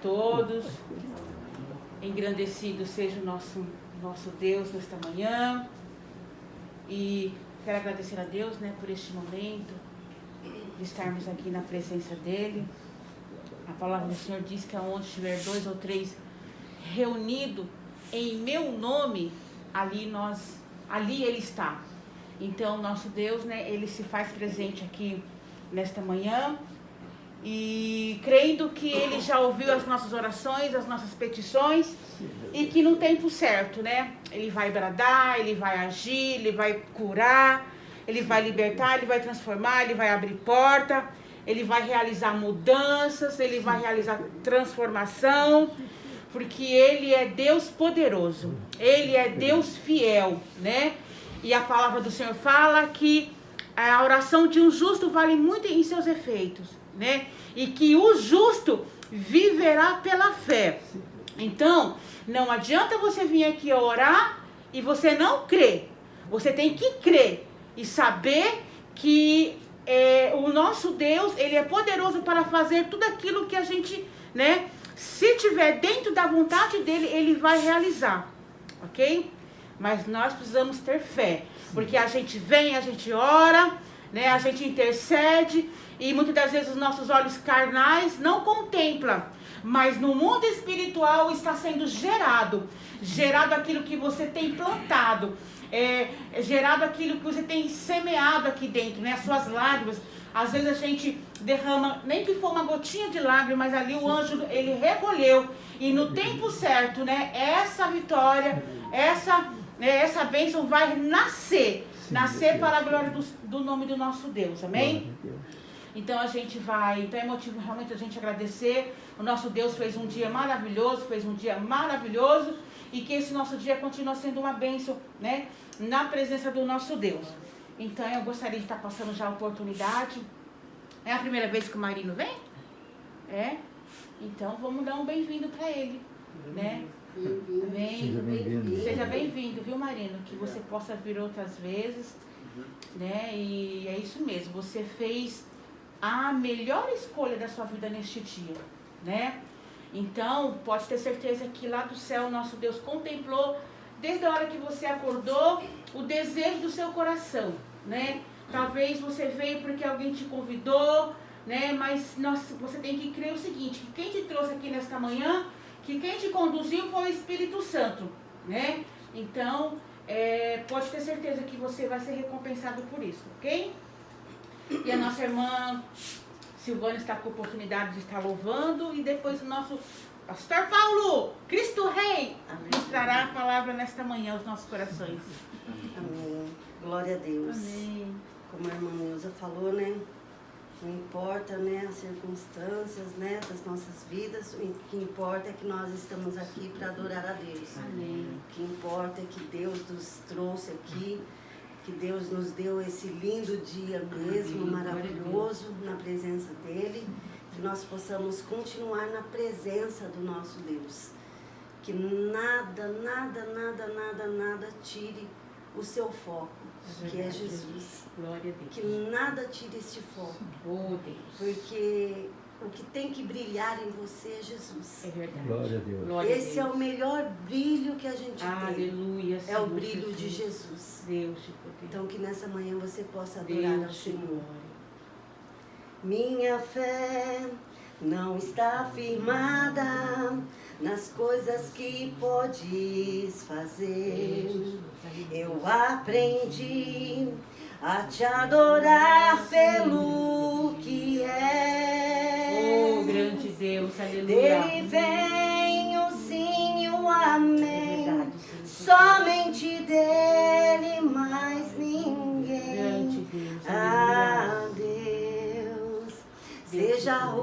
todos. Engrandecido seja o nosso Deus nesta manhã. E quero agradecer a Deus, né, por este momento de estarmos aqui na presença dEle. A palavra do Senhor diz que aonde estiver 2 ou 3 reunidos em meu nome, ali Ele está. Então, nosso Deus, né, Ele se faz presente aqui nesta manhã. E crendo que Ele já ouviu as nossas orações, as nossas petições, e que no tempo certo, né, Ele vai bradar, Ele vai agir, Ele vai curar, Ele vai libertar, Ele vai transformar, Ele vai abrir porta, Ele vai realizar mudanças, Ele vai realizar transformação, porque Ele é Deus poderoso, Ele é Deus fiel, né? E a palavra do Senhor fala que a oração de um justo vale muito em seus efeitos, né? E que o justo viverá pela fé. Então, não adianta você vir aqui orar e você não crer. Você tem que crer e saber que o nosso Deus, Ele é poderoso para fazer tudo aquilo que a gente, né? Se tiver dentro da vontade dEle, Ele vai realizar, ok? Mas nós precisamos ter fé, porque a gente vem, a gente ora, né? A gente intercede, e muitas das vezes os nossos olhos carnais não contemplam, mas no mundo espiritual está sendo gerado aquilo que você tem plantado, gerado aquilo que você tem semeado aqui dentro, né? As suas lágrimas. Às vezes a gente derrama, nem que for uma gotinha de lágrima, mas ali o anjo, ele recolheu, e no tempo certo, né? Essa vitória, essa bênção vai nascer para a glória do nome do nosso Deus, amém? Então a gente vai, então é motivo realmente a gente agradecer. O nosso Deus fez um dia maravilhoso, e que esse nosso dia continue sendo uma bênção, né? Na presença do nosso Deus. Então eu gostaria de estar passando já a oportunidade. É a primeira vez que o Marino vem? É? Então vamos dar um bem-vindo para ele, né? Seja bem-vindo, viu, Marino? Que você possa vir outras vezes, né? E é isso mesmo, você fez a melhor escolha da sua vida neste dia, né? Então, pode ter certeza que lá do céu, nosso Deus contemplou, desde a hora que você acordou, o desejo do seu coração, né? Talvez você veio porque alguém te convidou, né? Mas você tem que crer o seguinte, que quem te trouxe aqui nesta manhã, que quem te conduziu foi o Espírito Santo, né? Então, pode ter certeza que você vai ser recompensado por isso, ok? E a nossa irmã Silvana está com a oportunidade de estar louvando, e depois o nosso pastor Paulo, Cristo Rei, mostrará a palavra nesta manhã aos nossos corações. Amém. Glória a Deus. Amém. Como a irmã Neuza falou, né? Não importa, né, as circunstâncias, né, das nossas vidas, o que importa é que nós estamos aqui para adorar a Deus. Amém. O que importa é que Deus nos trouxe aqui, que Deus nos deu esse lindo dia mesmo, maravilhoso, na presença dEle, que nós possamos continuar na presença do nosso Deus. Que nada tire o seu foco, que é Jesus. Glória a Deus. Que nada tire este foco. Oh, Deus. Porque o que tem que brilhar em você é Jesus. É verdade. Glória a Deus. Glória Esse é o melhor brilho que a gente tem. Aleluia. É o Senhor brilho de Jesus. Jesus. Deus te poder. Então que nessa manhã você possa adorar ao Deus te Senhor. glória. Minha fé não está firmada nas coisas que podes fazer. Eu aprendi a te adorar pelo que é. Oh, grande Deus, aleluia. Dele vem o sim e o amém. É verdade, Somente dele, mais ninguém. grande Deus, A Deus seja o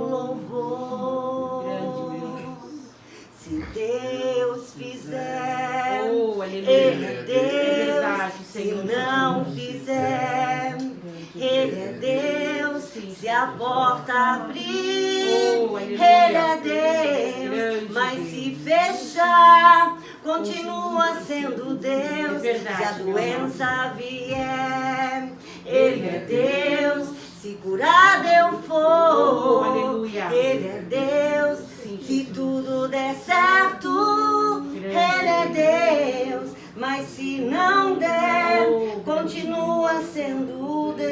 louvor. Grande Deus. Se Deus fizer, Oh, aleluia. Ele é É Deus. verdade, Se Senhor não Jesus. fizer, Ele é Deus. Sim, Se a porta abrir, Oh, aleluia. Ele é Deus. Grande Mas Deus. se fechar, continua sendo Deus. É verdade, Se a meu doença vier, Ele é Deus. Se curado eu for, aleluia. Ele é Deus. Se tudo der certo, Ele é Deus. Mas se não der, continua sendo Deus.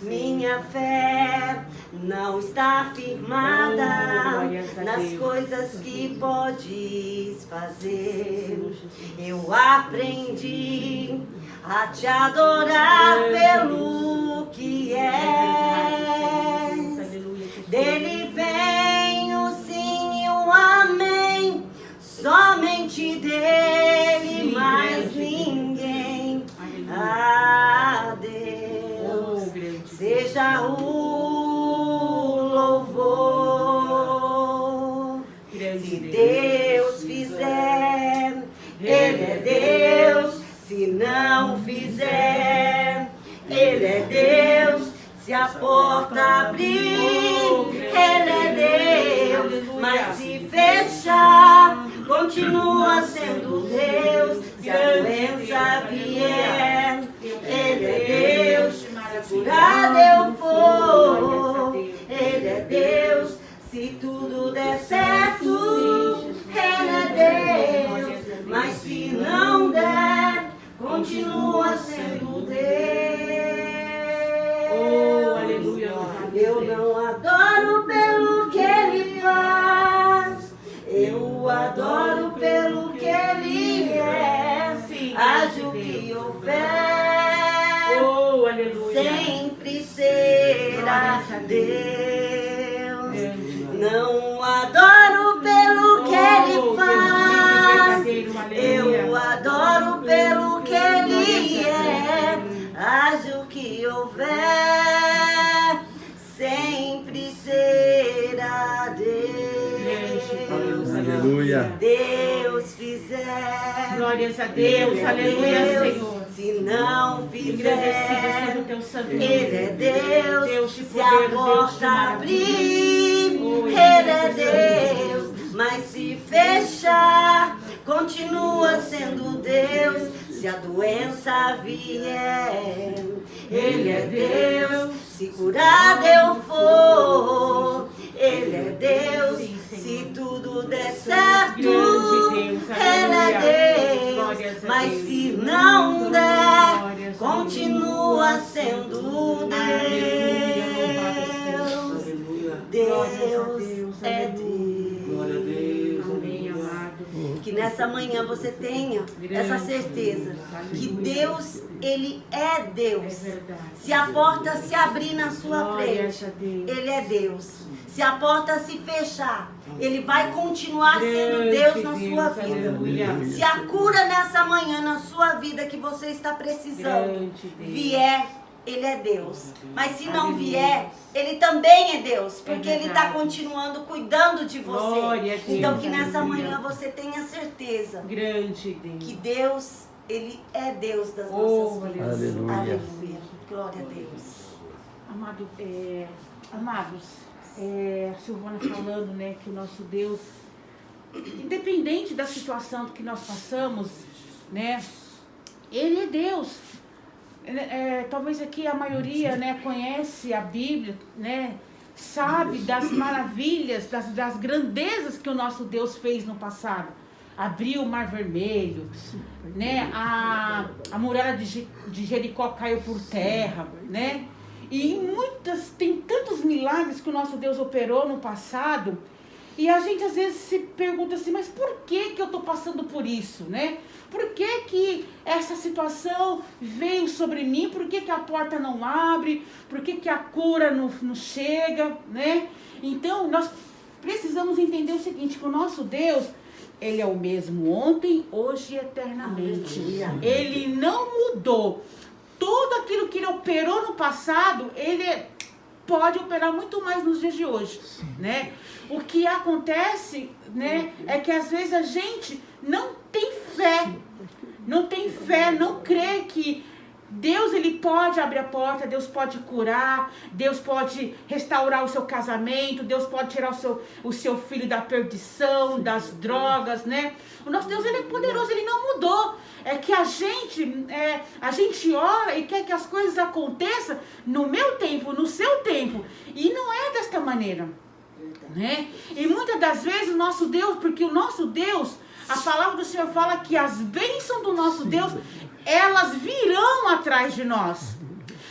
Minha fé não está firmada nas coisas que podes fazer. Eu aprendi a te adorar pelo que és. Dele vem o sim e o amém. Somente dele, mais ninguém. A Deus seja o louvor. Se Deus fizer, Ele é Deus. Se não fizer, Ele é Deus. Se a porta abrir, Ele é Deus. Mas se fechar, continua sendo Deus. Se a doença vier, Ele é Deus. Se curado eu for, Ele é Deus. Se tudo der certo, Ele é Deus. Mas se não der, continua sendo Deus. Oh, aleluia. Eu não adoro pelo que Ele faz, eu adoro pelo que Ele é. Haja o que houver, oh, aleluia. Sempre será Deus. Não adoro pelo que Ele faz, eu adoro pelo que Ele é. Haja o que houver, sempre será Deus. Aleluia. Deus fizer, Glórias a Deus, aleluia, Senhor. Se não fizer, o teu santo nome. Ele é Deus. Deus de Se a poder, Deus de porta maravilha. abrir, Ele é Deus. Mas se fechar, continua sendo Deus. Se a doença vier, Ele é Deus. Se curado eu for, Ele é Deus. Se tudo der certo, Ele é Deus. Mas se não der, continua sendo Deus. Deus é Deus. Glória a Deus. Amém, amado. Que nessa manhã você tenha essa certeza que Deus, Ele é Deus. Se a porta se abrir na sua frente, Ele é Deus. Se a porta se fechar, Ele vai continuar sendo Deus na sua vida. Se a cura nessa manhã na sua vida que você está precisando vier, Ele é Deus. Mas se não vier, Ele também é Deus, porque Ele está continuando cuidando de você. Então que nessa manhã você tenha certeza que Deus, Ele é Deus das nossas vidas. Aleluia. Aleluia. Glória a Deus. Amado, amados, a Silvana falando, né, que o nosso Deus, independente da situação que nós passamos, né, Ele é Deus. Talvez aqui a maioria, né, conhece a Bíblia, né, sabe das maravilhas, das grandezas que o nosso Deus fez no passado. Abriu o Mar Vermelho, né, a muralha de Jericó caiu por terra, né, e tem tantos milagres que o nosso Deus operou no passado, e a gente às vezes se pergunta assim, mas por que eu estou passando por isso, né? Por que essa situação veio sobre mim? Por que a porta não abre? Por que a cura não chega, né? Então, nós precisamos entender o seguinte, que o nosso Deus, Ele é o mesmo ontem, hoje e eternamente. Ele não mudou. Tudo aquilo que Ele operou no passado, Ele pode operar muito mais nos dias de hoje, né? O que acontece, né, é que às vezes a gente não tem fé, não crê que Deus, ele pode abrir a porta, Deus pode curar, Deus pode restaurar o seu casamento, Deus pode tirar o seu filho da perdição, das drogas, né? O nosso Deus, ele é poderoso, ele não mudou. É que a gente ora e quer que as coisas aconteçam no meu tempo, no seu tempo. E não é desta maneira, né? E muitas das vezes o nosso Deus, porque o nosso Deus, a palavra do Senhor fala que as bênçãos do nosso Deus, elas virão atrás de nós.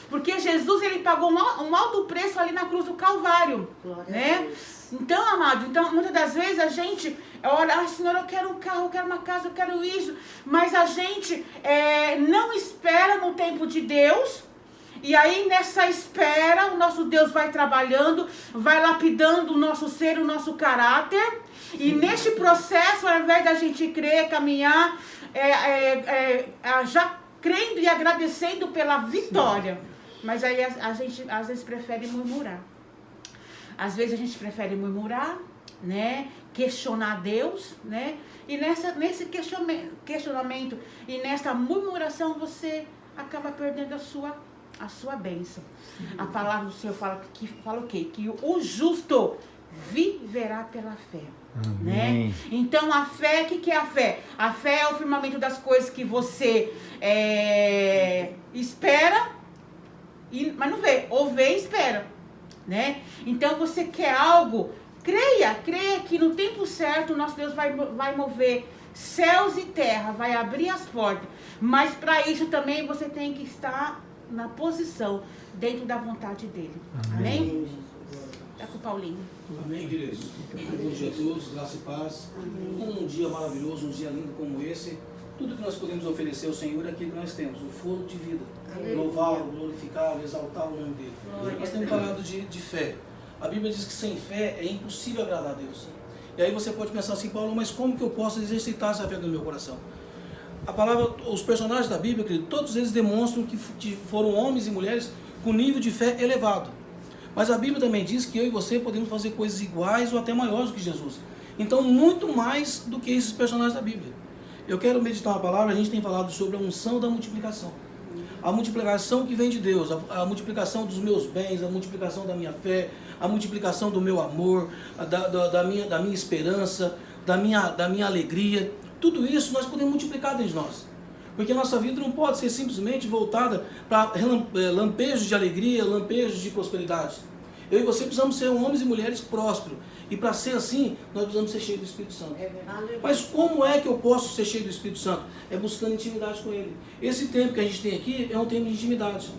Porque Jesus, ele pagou um alto preço ali na cruz do Calvário, né? Então, amado, muitas das vezes a gente ora, Senhor, eu quero um carro, eu quero uma casa, eu quero isso. Mas a gente não espera no tempo de Deus. E aí, nessa espera, o nosso Deus vai trabalhando, vai lapidando o nosso ser, o nosso caráter. E neste processo, ao invés da gente crer, caminhar, já crendo e agradecendo pela vitória. Mas aí a gente, às vezes, prefere murmurar. Às vezes, a gente prefere murmurar, né? Questionar Deus, né? E nesse questionamento e nessa murmuração, você acaba perdendo a sua bênção. A palavra do Senhor fala o quê? Que o justo viverá pela fé. Né? Então a fé, o que é a fé? A fé é o firmamento das coisas que você espera, mas não vê, ou vê e espera, né? Então você quer algo, creia que no tempo certo o nosso Deus vai mover céus e terra, vai abrir as portas. Mas para isso também você tem que estar na posição dentro da vontade dele. Amém? É com o Paulinho. Amém, queridos. Bom dia a todos, graça e paz. Um dia maravilhoso, um dia lindo como esse. Tudo que nós podemos oferecer ao Senhor é aquilo que nós temos, o fôlego de vida. Louvá-lo, glorificá-lo, exaltar o nome dele. Nós temos falado de fé. A Bíblia diz que sem fé é impossível agradar a Deus. E aí você pode pensar assim, Paulo, mas como que eu posso exercitar essa fé no meu coração? A palavra, os personagens da Bíblia, querido, todos eles demonstram que foram homens e mulheres com nível de fé elevado. Mas a Bíblia também diz que eu e você podemos fazer coisas iguais ou até maiores do que Jesus. Então, muito mais do que esses personagens da Bíblia. Eu quero meditar uma palavra, a gente tem falado sobre a unção da multiplicação. A multiplicação que vem de Deus, a multiplicação dos meus bens, a multiplicação da minha fé, a multiplicação do meu amor, da minha esperança, da minha alegria. Tudo isso nós podemos multiplicar dentro de nós. Porque a nossa vida não pode ser simplesmente voltada para lampejos de alegria, lampejos de prosperidade. Eu e você precisamos ser homens e mulheres prósperos. E para ser assim, nós precisamos ser cheios do Espírito Santo. Mas como é que eu posso ser cheio do Espírito Santo? É buscando intimidade com Ele. Esse tempo que a gente tem aqui é um tempo de intimidade.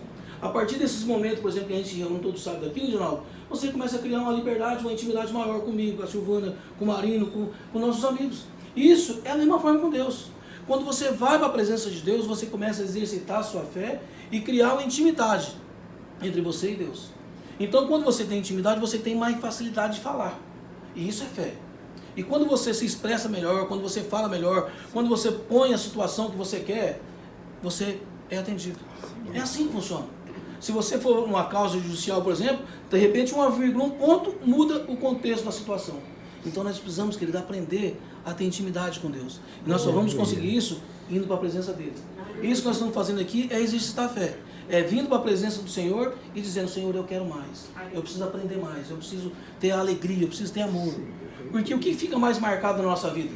A partir desses momentos, por exemplo, que a gente reúne todo sábado aqui, Ginaldo, você começa a criar uma liberdade, uma intimidade maior comigo, com a Silvana, com o Marino, com nossos amigos. Isso é a mesma forma com Deus. Quando você vai para a presença de Deus, você começa a exercitar a sua fé e criar uma intimidade entre você e Deus. Então, quando você tem intimidade, você tem mais facilidade de falar. E isso é fé. E quando você se expressa melhor, quando você fala melhor, quando você põe a situação que você quer, você é atendido. É assim que funciona. Se você for numa causa judicial, por exemplo, de repente uma vírgula, um ponto, muda o contexto da situação. Então nós precisamos, querido, aprender a ter intimidade com Deus. E nós só vamos conseguir isso indo para a presença dele. Isso que nós estamos fazendo aqui é exercitar a fé. É vindo para a presença do Senhor e dizendo, Senhor, eu quero mais. Eu preciso aprender mais. Eu preciso ter alegria, eu preciso ter amor. Porque o que fica mais marcado na nossa vida?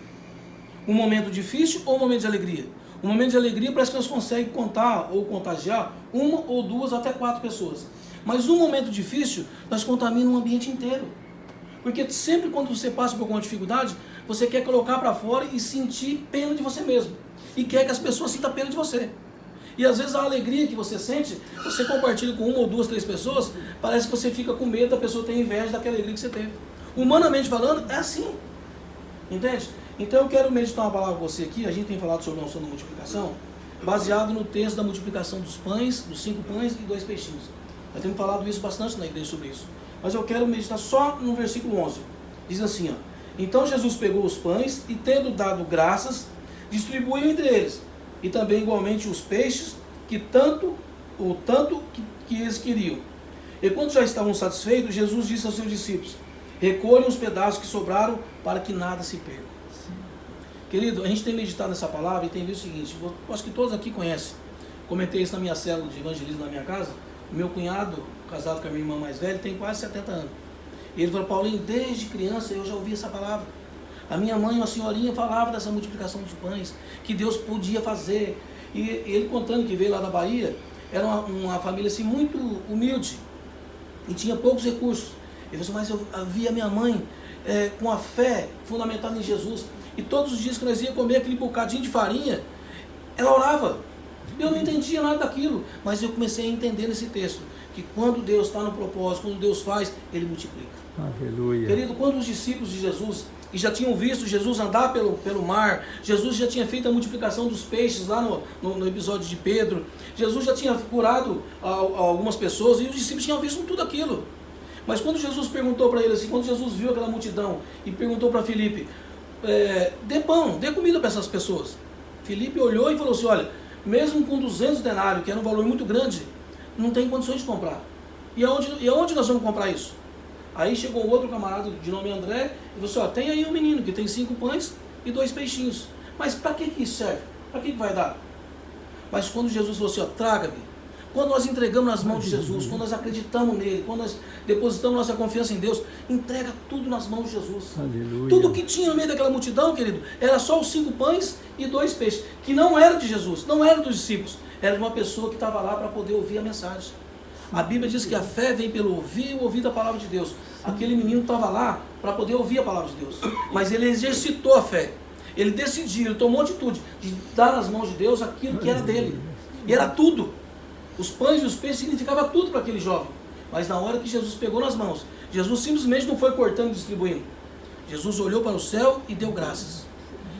Um momento difícil ou um momento de alegria? Um momento de alegria parece que nós conseguimos contar ou contagiar uma ou duas até 4 pessoas. Mas um momento difícil, nós contaminamos o ambiente inteiro. Porque sempre quando você passa por alguma dificuldade, você quer colocar para fora e sentir pena de você mesmo. E quer que as pessoas sintam pena de você. E às vezes a alegria que você sente, você compartilha com 1 ou 2, 3 pessoas, parece que você fica com medo da pessoa ter inveja daquela alegria que você teve. Humanamente falando, é assim. Entende? Então eu quero meditar uma palavra com você aqui, a gente tem falado sobre a unção da multiplicação, baseado no texto da multiplicação dos pães, dos 5 pães e 2 peixinhos. Nós temos falado isso bastante na igreja sobre isso. Mas eu quero meditar só no versículo 11. Diz assim, ó. Então Jesus pegou os pães e, tendo dado graças, distribuiu entre eles. E também igualmente os peixes, tanto que eles queriam. E quando já estavam satisfeitos, Jesus disse aos seus discípulos, recolham os pedaços que sobraram para que nada se perca. Querido, a gente tem meditado nessa palavra e tem visto o seguinte, eu acho que todos aqui conhecem. comentei isso na minha célula de evangelismo na minha casa. O meu cunhado, casado com a minha irmã mais velha, tem quase 70 anos. E ele falou: Paulinho, desde criança eu já ouvi essa palavra. A minha mãe, uma senhorinha, falava dessa multiplicação de pães, que Deus podia fazer. E ele contando que veio lá da Bahia, era uma família assim muito humilde e tinha poucos recursos. Ele falou assim: mas eu via minha mãe com a fé fundamentada em Jesus, e todos os dias que nós ia comer aquele bocadinho de farinha, ela orava. Eu não entendia nada daquilo, mas eu comecei a entender nesse texto que quando Deus está no propósito, quando Deus faz, Ele multiplica. Aleluia. Querido, quando os discípulos de Jesus, e já tinham visto Jesus andar pelo mar, Jesus já tinha feito a multiplicação dos peixes lá no episódio de Pedro, Jesus já tinha curado algumas pessoas, e os discípulos tinham visto tudo aquilo. Mas quando Jesus perguntou para eles, assim, quando Jesus viu aquela multidão e perguntou para Filipe: dê pão, dê comida para essas pessoas. Filipe olhou e falou assim: olha, mesmo com 200 denários, que era um valor muito grande, não tem condições de comprar. E aonde nós vamos comprar isso? Aí chegou um outro camarada de nome André e falou assim: ó, tem aí um menino que tem 5 pães e 2 peixinhos. Mas para que isso serve? Para que vai dar? Mas quando Jesus falou assim: ó, traga-me. Quando nós entregamos nas mãos de Jesus, quando nós acreditamos nele, quando nós depositamos nossa confiança em Deus, entrega tudo nas mãos de Jesus. Aleluia. Tudo que tinha no meio daquela multidão, querido, era só os 5 pães e 2 peixes, que não era de Jesus, não era dos discípulos, era de uma pessoa que estava lá para poder ouvir a mensagem. A Bíblia diz que a fé vem pelo ouvir e ouvir da palavra de Deus. Aquele menino estava lá para poder ouvir a palavra de Deus, mas ele exercitou a fé, ele decidiu, ele tomou a atitude de dar nas mãos de Deus aquilo que era dele, e era tudo. Os pães e os peixes significavam tudo para aquele jovem. Mas na hora que Jesus pegou nas mãos, Jesus simplesmente não foi cortando e distribuindo. Jesus olhou para o céu e deu graças.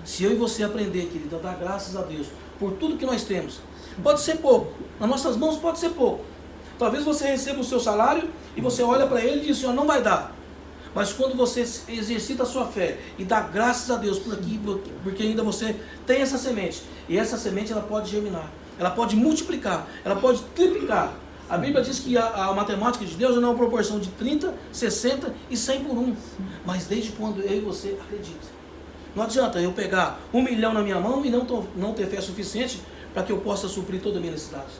Se eu e você aprender, querido, a dar graças a Deus por tudo que nós temos, pode ser pouco, nas nossas mãos pode ser pouco. Talvez você receba o seu salário e você olha para ele e diz: Senhor, não vai dar. Mas quando você exercita a sua fé e dá graças a Deus por aqui, porque ainda você tem essa semente, e essa semente ela pode germinar, ela pode multiplicar, ela pode triplicar. A Bíblia diz que a matemática de Deus não é uma proporção de 30, 60 e 100 por 1. Mas desde quando eu e você acreditamos. Não adianta eu pegar 1 milhão na minha mão e não ter fé suficiente para que eu possa suprir toda a minha necessidade.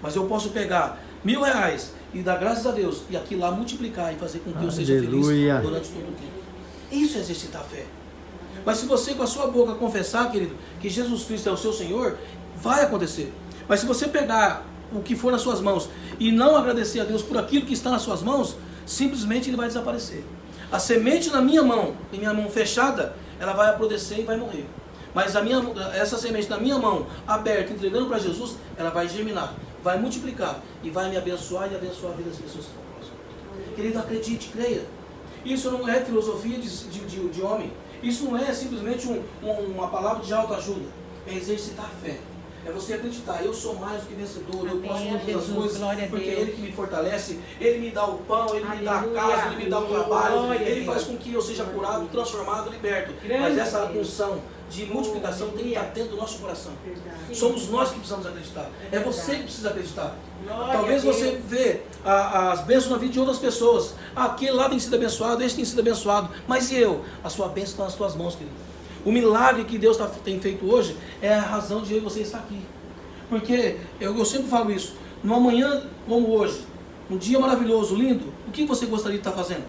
Mas eu posso pegar R$1.000 e dar graças a Deus e aqui lá multiplicar e fazer com que eu seja feliz durante todo o tempo. Isso é exercitar a fé. Mas se você com a sua boca confessar, querido, que Jesus Cristo é o seu Senhor, vai acontecer. Mas se você pegar o que for nas suas mãos e não agradecer a Deus por aquilo que está nas suas mãos, simplesmente ele vai desaparecer. A semente na minha mão, em minha mão fechada, ela vai apodrecer e vai morrer. Mas essa semente na minha mão, aberta, entregando para Jesus, ela vai germinar, vai multiplicar e vai me abençoar e abençoar a vida das pessoas que estão próximas. Querido, acredite, creia. Isso não é filosofia de homem. Isso não é simplesmente uma palavra de autoajuda. É exercitar a fé. É você acreditar: eu sou mais do que vencedor, eu posso todas as coisas, porque é Ele que me fortalece, Ele me dá o pão, Ele me dá a casa, Ele me dá o trabalho, Ele faz com que eu seja curado, transformado, liberto. Mas essa unção de multiplicação tem que estar dentro do nosso coração. Somos nós que precisamos acreditar. É você que precisa acreditar. Talvez você vê as bênçãos na vida de outras pessoas. Aquele lá tem sido abençoado, esse tem sido abençoado. Mas e eu? A sua bênção está nas tuas mãos, querido. O milagre que Deus tem feito hoje é a razão de eu e você estar aqui. Porque eu sempre falo isso: numa manhã como hoje, um dia maravilhoso, lindo, o que você gostaria de estar fazendo?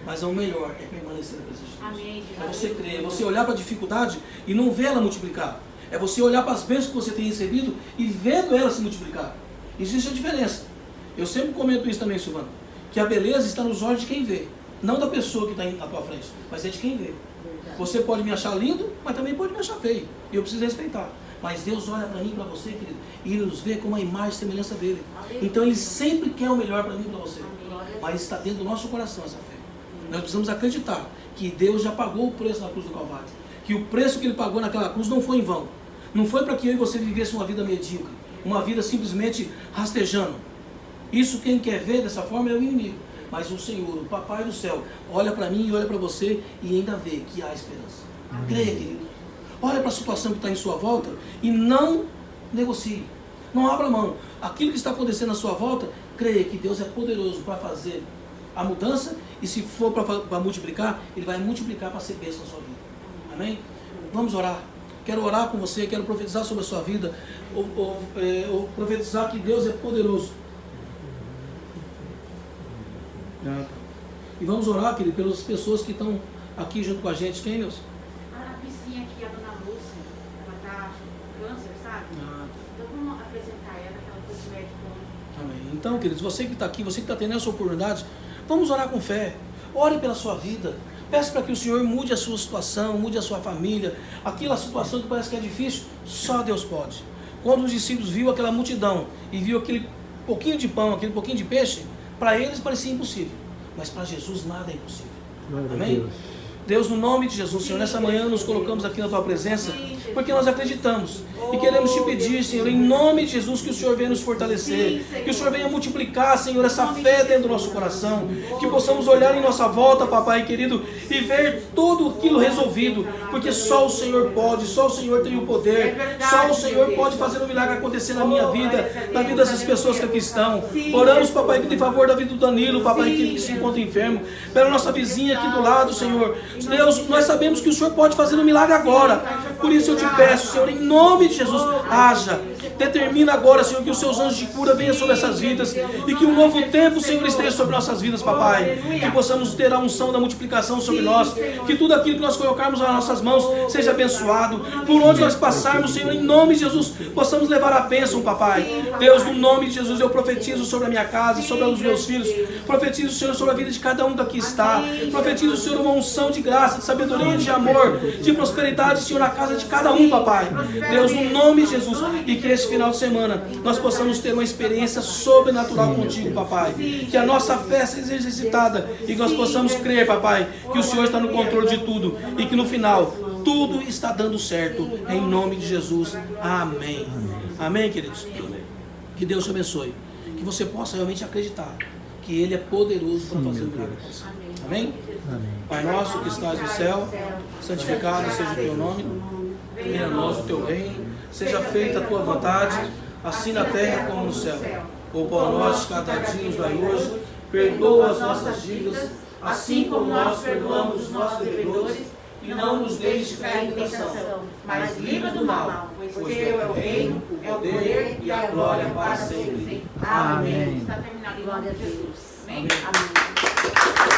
Mas o melhor é permanecer na presença de Deus. Amém. É você crer, é você olhar para a dificuldade e não ver ela multiplicar. É você olhar para as bênçãos que você tem recebido e vendo ela se multiplicar. Existe a diferença. Eu sempre comento isso também, Silvana, que a beleza está nos olhos de quem vê, não da pessoa que está na tua frente, mas é de quem vê. Você pode me achar lindo, mas também pode me achar feio. E eu preciso respeitar. Mas Deus olha para mim e para você, querido, e Ele nos vê como a imagem e semelhança dEle. Então Ele sempre quer o melhor para mim e para você. Mas está dentro do nosso coração essa fé. Nós precisamos acreditar que Deus já pagou o preço na cruz do Calvário. Que o preço que Ele pagou naquela cruz não foi em vão. Não foi para que eu e você vivesse uma vida medíocre. Uma vida simplesmente rastejando. Isso quem quer ver dessa forma é o inimigo. Mas o Senhor, o Papai do céu, olha para mim e olha para você e ainda vê que há esperança. Creia, querido. Olha para a situação que está em sua volta e não negocie. Não abra mão. Aquilo que está acontecendo na sua volta, creia que Deus é poderoso para fazer a mudança, e se for para multiplicar, Ele vai multiplicar para ser bênção na sua vida. Amém? Vamos orar. Quero orar com você, quero profetizar sobre a sua vida, ou profetizar que Deus é poderoso. E vamos orar, querido, pelas pessoas que estão aqui junto com a gente. Quem, Deus? A vizinha aqui, a dona Lúcia, ela está com câncer, sabe? Então vamos apresentar ela, que ela foi de médico. Amém. Então, queridos, você que está aqui, você que está tendo essa oportunidade, vamos orar com fé. Ore pela sua vida. Peça para que o Senhor mude a sua situação, mude a sua família. Aquela situação que parece que é difícil, só Deus pode. Quando os discípulos viram aquela multidão e viu aquele pouquinho de pão, aquele pouquinho de peixe, para eles parecia impossível. Mas para Jesus nada é impossível. Amém? Deus, no nome de Jesus, Senhor, nessa manhã nos colocamos aqui na Tua presença, porque nós acreditamos e queremos Te pedir, Senhor, em nome de Jesus, que o Senhor venha nos fortalecer, que o Senhor venha multiplicar, Senhor, essa fé dentro do nosso coração, que possamos olhar em nossa volta, Papai querido, e ver tudo aquilo resolvido, porque só o Senhor pode, só o Senhor tem o poder, só o Senhor pode fazer um milagre acontecer na minha vida, na vida dessas pessoas que aqui estão. Oramos, Papai querido, em favor da vida do Danilo, Papai querido, que se encontra enfermo, pela nossa vizinha aqui do lado, Senhor. Deus, nós sabemos que o Senhor pode fazer um milagre agora. Por isso eu te peço, Senhor, em nome de Jesus, haja. Determina agora, Senhor, que os seus anjos de cura venham sobre essas vidas e que um novo tempo, Senhor, esteja sobre nossas vidas, Papai. Que possamos ter a unção da multiplicação sobre nós. Que tudo aquilo que nós colocarmos nas nossas mãos seja abençoado. Por onde nós passarmos, Senhor, em nome de Jesus, possamos levar a bênção, Papai. Deus, no nome de Jesus, eu profetizo sobre a minha casa, sobre os meus filhos. Profetizo, Senhor, sobre a vida de cada um que aqui está. Profetizo, Senhor, uma unção de graça, de sabedoria, de amor, de prosperidade, Senhor, na casa de cada um, Papai. Deus, no nome de Jesus. E que esse final de semana nós possamos ter uma experiência sobrenatural contigo, Papai. Que a nossa fé seja exercitada e que nós possamos crer, Papai, que o Senhor está no controle de tudo e que no final tudo está dando certo. Em nome de Jesus. Amém. Amém, queridos? Que Deus te abençoe. Que você possa realmente acreditar que Ele é poderoso para fazer o milagre acontecer. Amém? Pai nosso que estás no céu, santificado seja o teu nome. Venha a nós o teu reino. Seja feita a tua vontade, assim na terra como no céu. O pão nosso cada dia nos dai hoje. Perdoa as nossas dívidas, assim como nós perdoamos os nossos devedores. E não nos deixe cair em tentação, mas livra do mal. Pois teu é o reino, é o poder e a glória para sempre. Amém. Está terminado em nome de Jesus. Amém. Amém.